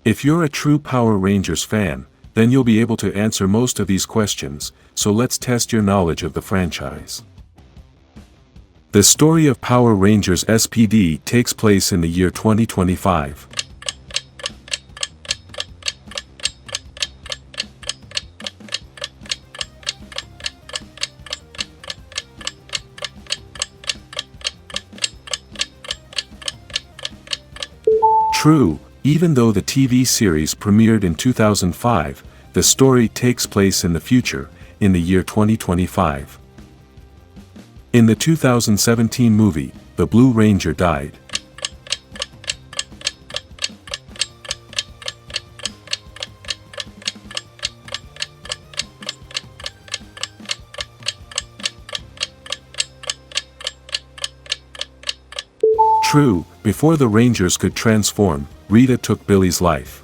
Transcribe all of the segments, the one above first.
If you're a true Power Rangers fan, then you'll be able to answer most of these questions, so let's test your knowledge of the franchise. The story of Power Rangers SPD takes place in the year 2025. True, even though the TV series premiered in 2005, the story takes place in the future, in the year 2025. In the 2017 movie, the Blue Ranger died. True, before the Rangers could transform, Rita took Billy's life.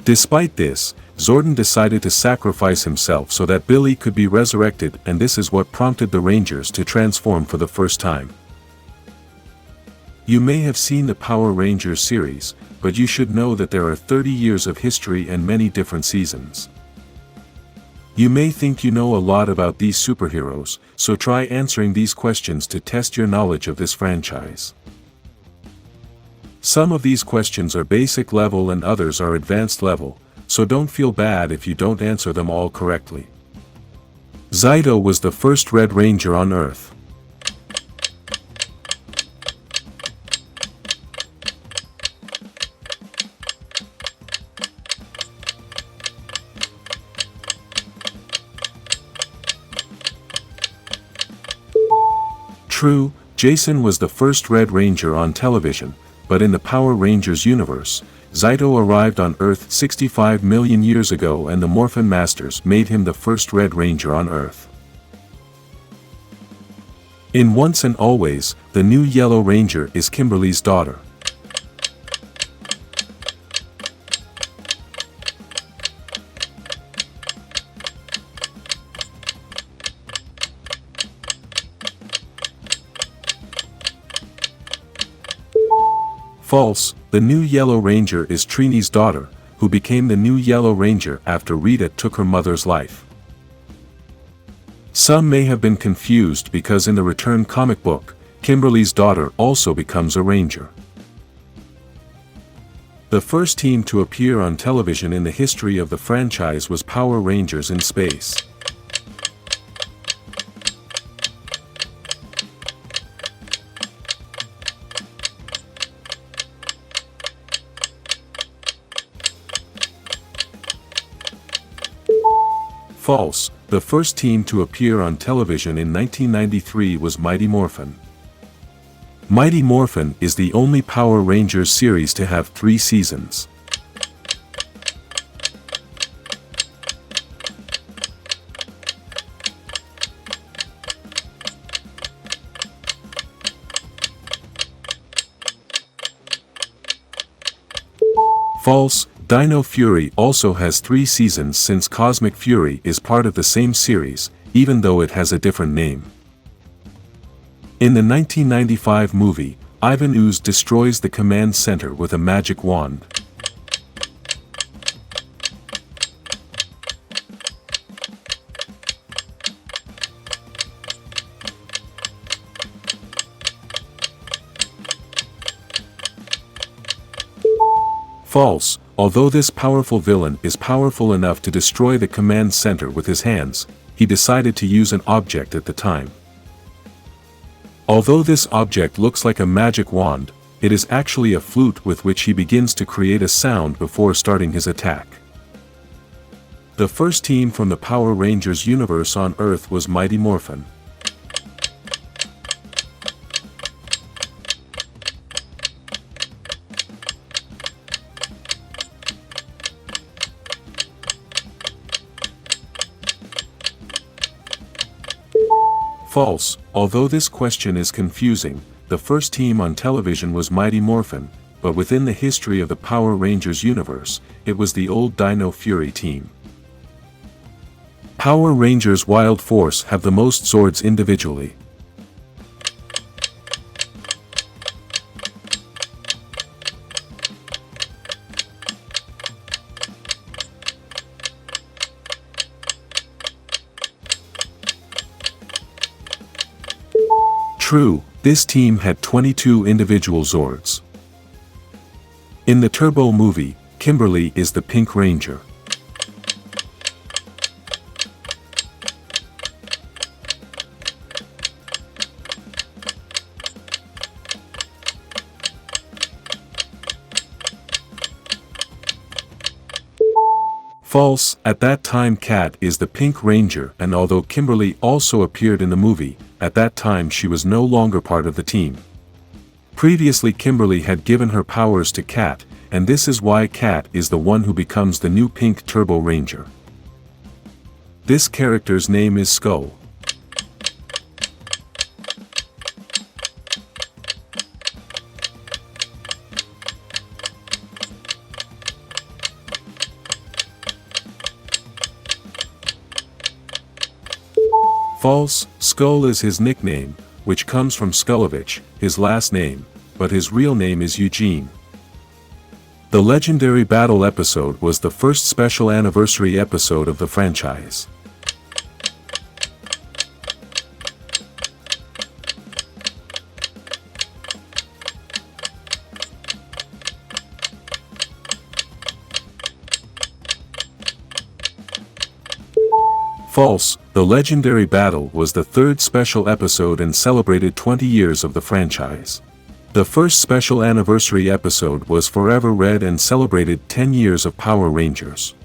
Despite this, Zordon decided to sacrifice himself so that Billy could be resurrected, and this is what prompted the Rangers to transform for the first time. You may have seen the Power Rangers series, but you should know that there are 30 years of history and many different seasons. You may think you know a lot about these superheroes, so try answering these questions to test your knowledge of this franchise. Some of these questions are basic level and others are advanced level, so don't feel bad if you don't answer them all correctly. Zaido was the first Red Ranger on Earth. True, Jason was the first Red Ranger on television, but in the Power Rangers universe, Zaido arrived on Earth 65 million years ago and the Morphin Masters made him the first Red Ranger on Earth. In Once and Always, the new Yellow Ranger is Kimberly's daughter. False, the new Yellow Ranger is Trini's daughter, who became the new Yellow Ranger after Rita took her mother's life. Some may have been confused because in the Return comic book, Kimberly's daughter also becomes a Ranger. The first team to appear on television in the history of the franchise was Power Rangers in Space. False, the first team to appear on television in 1993 was Mighty Morphin. Mighty Morphin is the only Power Rangers series to have 3 seasons. False, Dino Fury also has 3 seasons since Cosmic Fury is part of the same series, even though it has a different name. In the 1995 movie, Ivan Ooze destroys the command center with a magic wand. False, although this powerful villain is powerful enough to destroy the command center with his hands, he decided to use an object at the time. Although this object looks like a magic wand, it is actually a flute with which he begins to create a sound before starting his attack. The first team from the Power Rangers universe on Earth was Mighty Morphin. False, although this question is confusing, the first team on television was Mighty Morphin, but within the history of the Power Rangers universe, it was the old Dino Fury team. Power Rangers Wild Force have the most swords individually. True, this team had 22 individual Zords. In the Turbo movie, Kimberly is the Pink Ranger. False, at that time Kat is the Pink Ranger, and although Kimberly also appeared in the movie, at that time she was no longer part of the team. Previously Kimberly had given her powers to Kat, and this is why Kat is the one who becomes the new Pink Turbo Ranger. This character's name is Skull. False, Skull is his nickname, which comes from Skullovich, his last name, but his real name is Eugene. The legendary battle episode was the first special anniversary episode of the franchise. False, the legendary battle was the third special episode and celebrated 20 years of the franchise. The first special anniversary episode was Forever Red and celebrated 10 years of Power Rangers.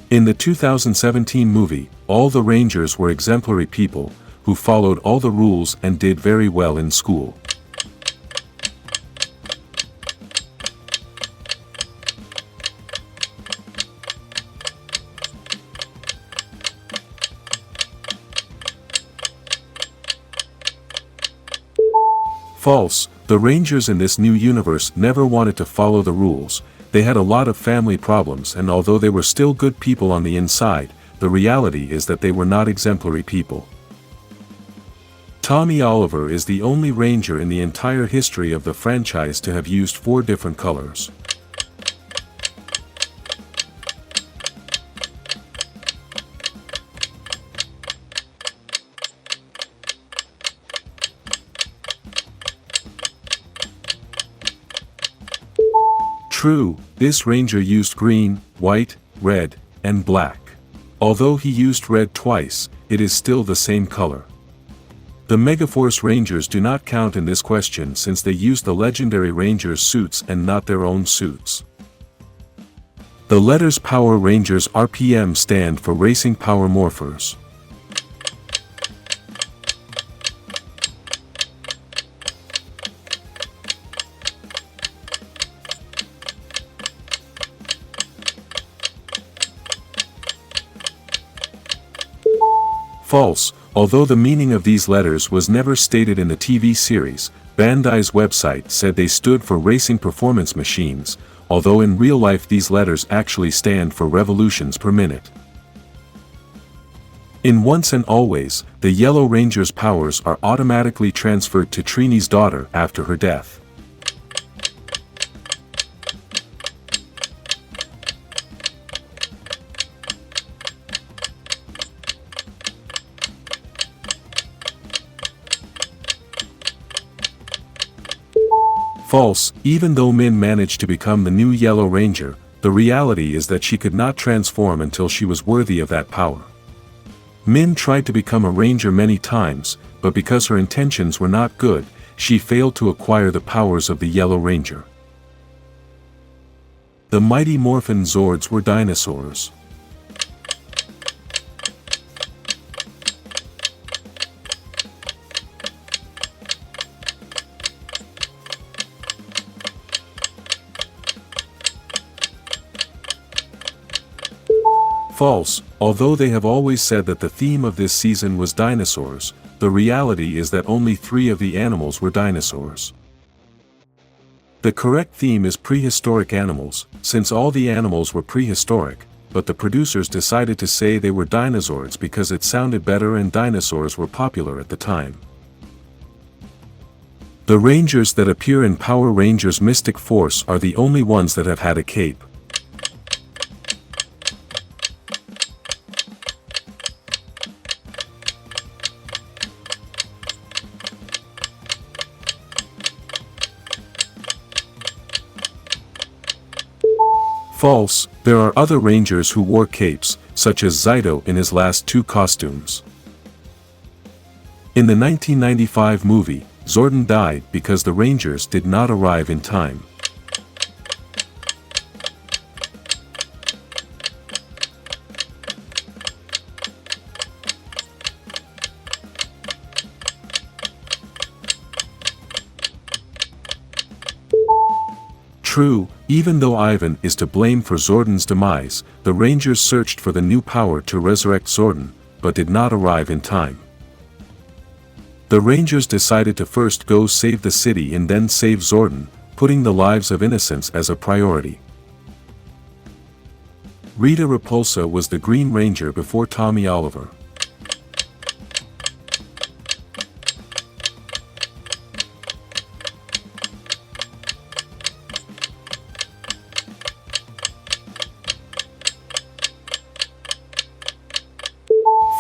In the 2017 movie, all the Rangers were exemplary people, who followed all the rules and did very well in school. False, the Rangers in this new universe never wanted to follow the rules. They had a lot of family problems, and although they were still good people on the inside, the reality is that they were not exemplary people. Tommy Oliver is the only Ranger in the entire history of the franchise to have used 4 different colors. True, this Ranger used green, white, red, and black. Although he used red twice, it is still the same color. The Megaforce Rangers do not count in this question since they used the legendary Rangers suits and not their own suits. The letters Power Rangers RPM stand for Racing Power Morphers. False, although the meaning of these letters was never stated in the TV series, Bandai's website said they stood for Racing Performance Machines, although in real life these letters actually stand for revolutions per minute. In Once and Always, the Yellow Ranger's powers are automatically transferred to Trini's daughter after her death. False, even though Min managed to become the new Yellow Ranger, the reality is that she could not transform until she was worthy of that power. Min tried to become a Ranger many times, but because her intentions were not good, she failed to acquire the powers of the Yellow Ranger. The mighty Morphin Zords were dinosaurs. False, although they have always said that the theme of this season was dinosaurs, the reality is that only 3 of the animals were dinosaurs. The correct theme is prehistoric animals, since all the animals were prehistoric, but the producers decided to say they were dinosaurs because it sounded better and dinosaurs were popular at the time. The Rangers that appear in Power Rangers Mystic Force are the only ones that have had a cape. False, there are other Rangers who wore capes, such as Zaido in his last two costumes. In the 1995 movie, Zordon died because the Rangers did not arrive in time. True, even though Ivan is to blame for Zordon's demise, the Rangers searched for the new power to resurrect Zordon, but did not arrive in time. The Rangers decided to first go save the city and then save Zordon, putting the lives of innocents as a priority. Rita Repulsa was the Green Ranger before Tommy Oliver.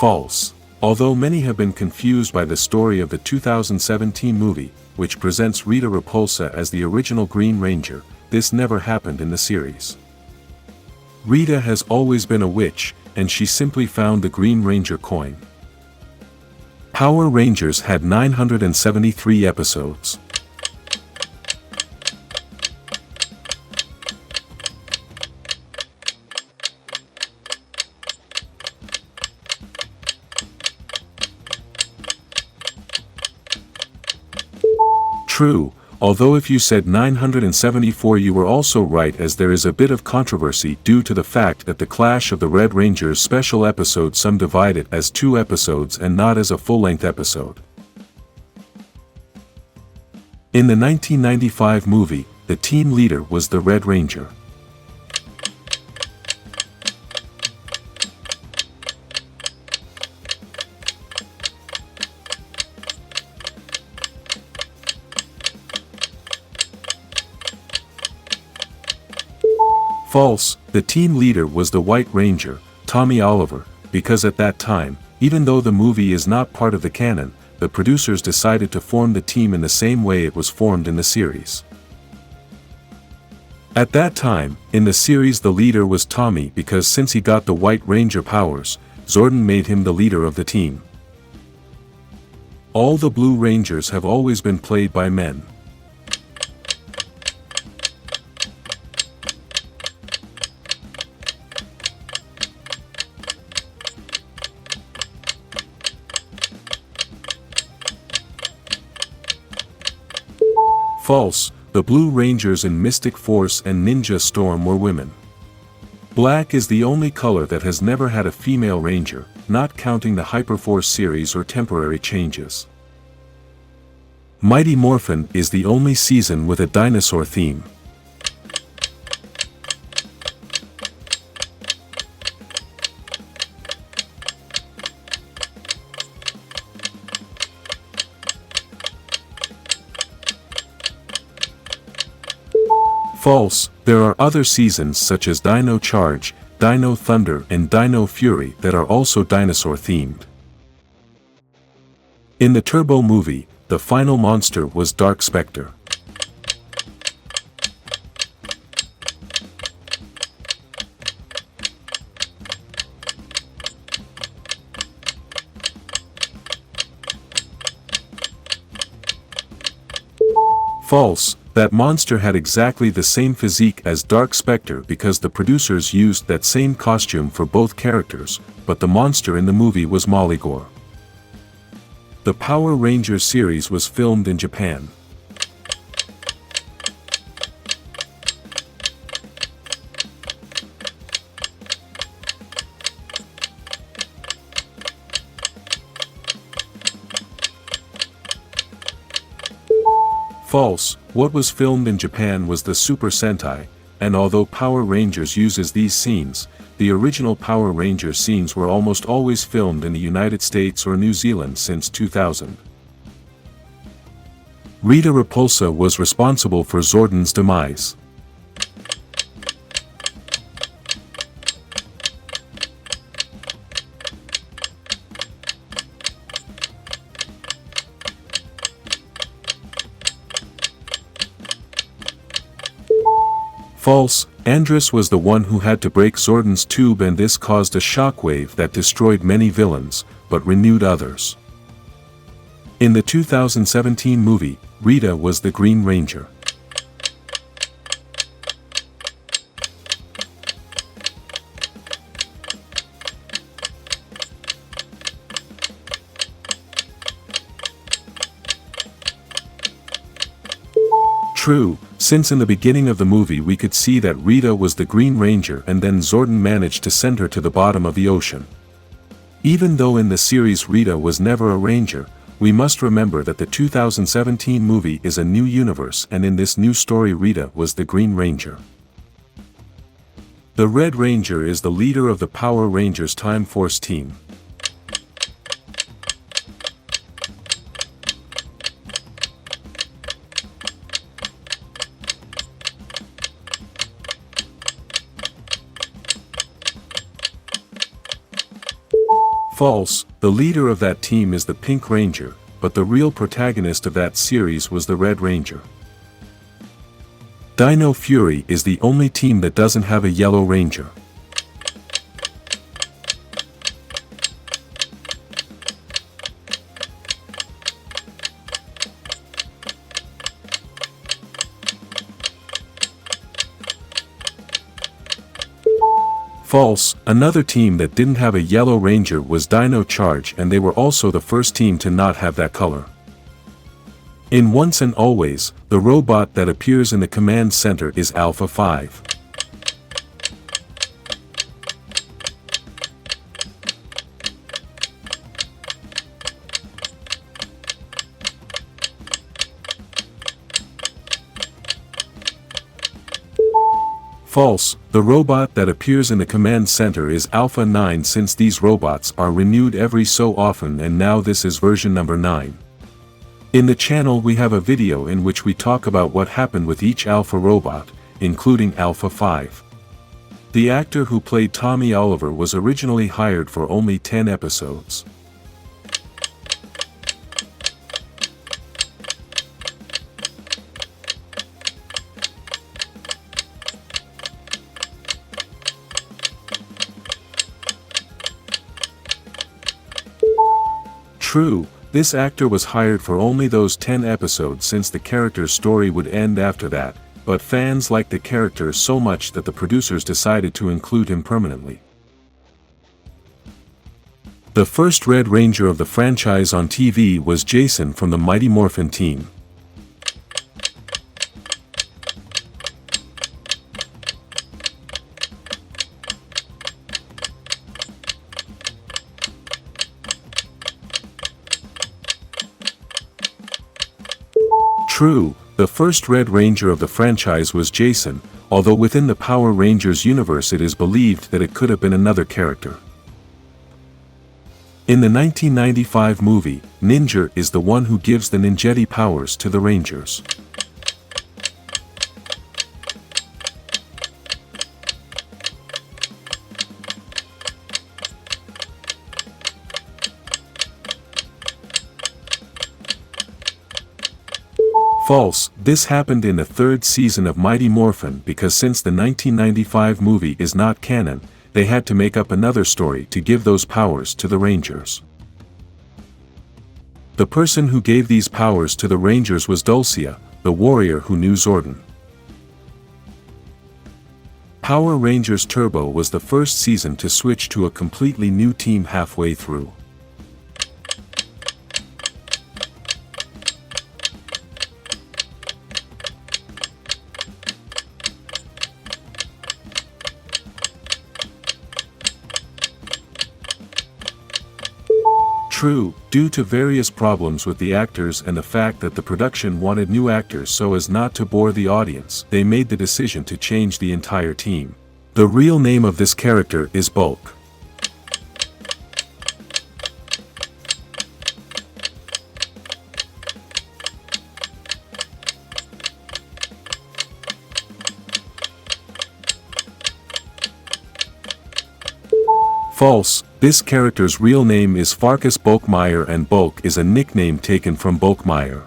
False. Although many have been confused by the story of the 2017 movie, which presents Rita Repulsa as the original Green Ranger, this never happened in the series. Rita has always been a witch, and she simply found the Green Ranger coin. Power Rangers had 973 episodes. True, although if you said 974 you were also right, as there is a bit of controversy due to the fact that the Clash of the Red Rangers special episode some divide it as 2 episodes and not as a full-length episode. In the 1995 movie, the team leader was the Red Ranger. False, the team leader was the White Ranger, Tommy Oliver, because at that time, even though the movie is not part of the canon, the producers decided to form the team in the same way it was formed in the series. At that time, in the series the leader was Tommy because since he got the White Ranger powers, Zordon made him the leader of the team. All the Blue Rangers have always been played by men. False, the Blue Rangers in Mystic Force and Ninja Storm were women. Black is the only color that has never had a female ranger, not counting the Hyperforce series or temporary changes. Mighty Morphin is the only season with a dinosaur theme. False, there are other seasons such as Dino Charge, Dino Thunder and Dino Fury that are also dinosaur themed. In the Turbo movie, the final monster was Dark Spectre. False, that monster had exactly the same physique as Dark Spectre because the producers used that same costume for both characters, but the monster in the movie was Moligor. The Power Rangers series was filmed in Japan. False, what was filmed in Japan was the Super Sentai, and although Power Rangers uses these scenes, the original Power Rangers scenes were almost always filmed in the United States or New Zealand since 2000. Rita Repulsa was responsible for Zordon's demise. False, Andrus was the one who had to break Zordon's tube, and this caused a shockwave that destroyed many villains, but renewed others. In the 2017 movie, Rita was the Green Ranger. True, since in the beginning of the movie we could see that Rita was the Green Ranger, and then Zordon managed to send her to the bottom of the ocean. Even though in the series Rita was never a ranger, we must remember that the 2017 movie is a new universe, and in this new story Rita was the Green Ranger. The Red Ranger is the leader of the Power Rangers Time Force team. False, the leader of that team is the Pink Ranger, but the real protagonist of that series was the Red Ranger. Dino Fury is the only team that doesn't have a Yellow Ranger. False, another team that didn't have a Yellow Ranger was Dino Charge, and they were also the first team to not have that color. In Once and Always, the robot that appears in the command center is Alpha 5. False, the robot that appears in the command center is Alpha 9, since these robots are renewed every so often, and now this is version number 9. In the channel we have a video in which we talk about what happened with each Alpha robot, including Alpha 5. The actor who played Tommy Oliver was originally hired for only 10 episodes. True, this actor was hired for only those 10 episodes since the character's story would end after that, but fans liked the character so much that the producers decided to include him permanently. The first Red Ranger of the franchise on TV was Jason from the Mighty Morphin team. True, the first Red Ranger of the franchise was Jason, although within the Power Rangers universe it is believed that it could have been another character. In the 1995 movie, Ninja is the one who gives the ninjetti powers to the Rangers. False, this happened in the third season of Mighty Morphin because since the 1995 movie is not canon, they had to make up another story to give those powers to the Rangers. The person who gave these powers to the Rangers was Dulcia, the warrior who knew Zordon. Power Rangers Turbo was the first season to switch to a completely new team halfway through. True, due to various problems with the actors and the fact that the production wanted new actors so as not to bore the audience, they made the decision to change the entire team. The real name of this character is Bulk. False, this character's real name is Farkas Bulkmeyer, and Bulk is a nickname taken from Bulkmeyer.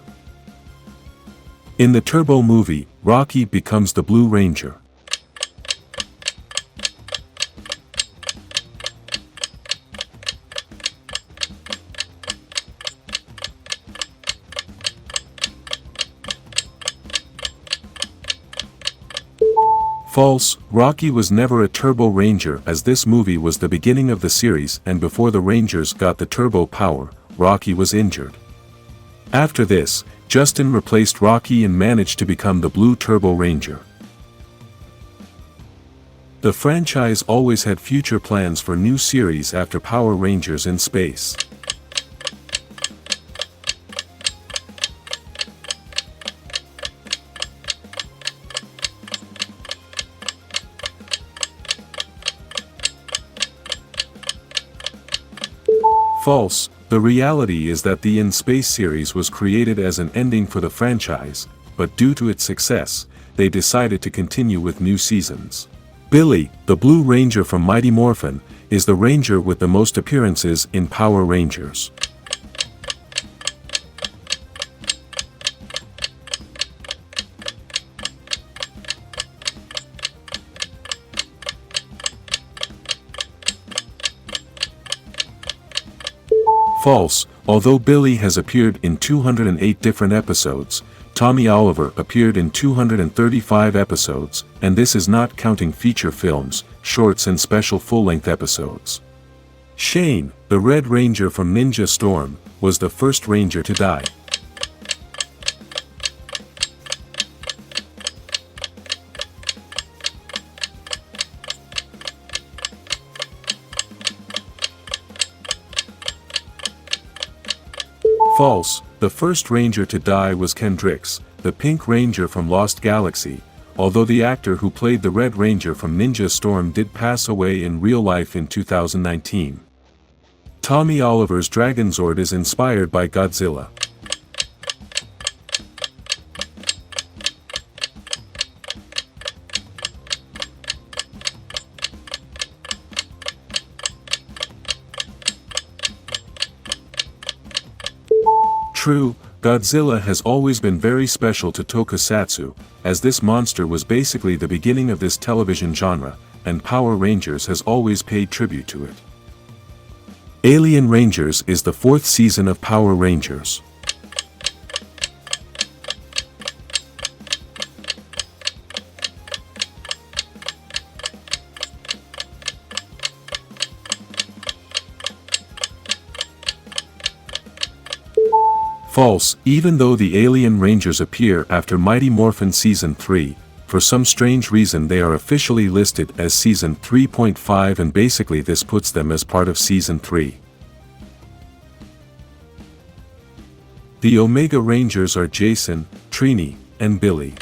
In the Turbo movie, Rocky becomes the Blue Ranger. False, Rocky was never a Turbo Ranger, as this movie was the beginning of the series, and before the Rangers got the turbo power, Rocky was injured. After this, Justin replaced Rocky and managed to become the Blue Turbo Ranger. The franchise always had future plans for new series after Power Rangers in Space. False, the reality is that the In Space series was created as an ending for the franchise, but due to its success, they decided to continue with new seasons. Billy, the Blue Ranger from Mighty Morphin, is the Ranger with the most appearances in Power Rangers. False, although Billy has appeared in 208 different episodes, Tommy Oliver appeared in 235 episodes, and this is not counting feature films, shorts and special full-length episodes. Shane, the Red Ranger from Ninja Storm, was the first Ranger to die. False, the first Ranger to die was Kendrix, the Pink Ranger from Lost Galaxy, although the actor who played the Red Ranger from Ninja Storm did pass away in real life in 2019. Tommy Oliver's Dragonzord is inspired by Godzilla. True, Godzilla has always been very special to tokusatsu, as this monster was basically the beginning of this television genre, and Power Rangers has always paid tribute to it. Alien Rangers is the 4th season of Power Rangers. False, even though the Alien Rangers appear after Mighty Morphin Season 3, for some strange reason they are officially listed as Season 3.5, and basically this puts them as part of Season 3. The Omega Rangers are Jason, Trini, and Billy.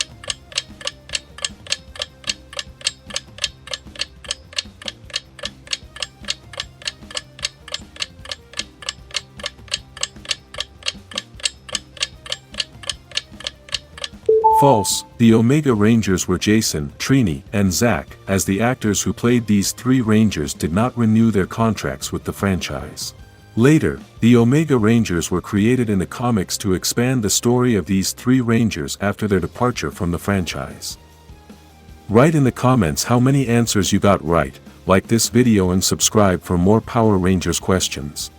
False, the Omega Rangers were Jason, Trini, and Zach, as the actors who played these 3 Rangers did not renew their contracts with the franchise. Later, the Omega Rangers were created in the comics to expand the story of these 3 Rangers after their departure from the franchise. Write in the comments how many answers you got right, like this video and subscribe for more Power Rangers questions.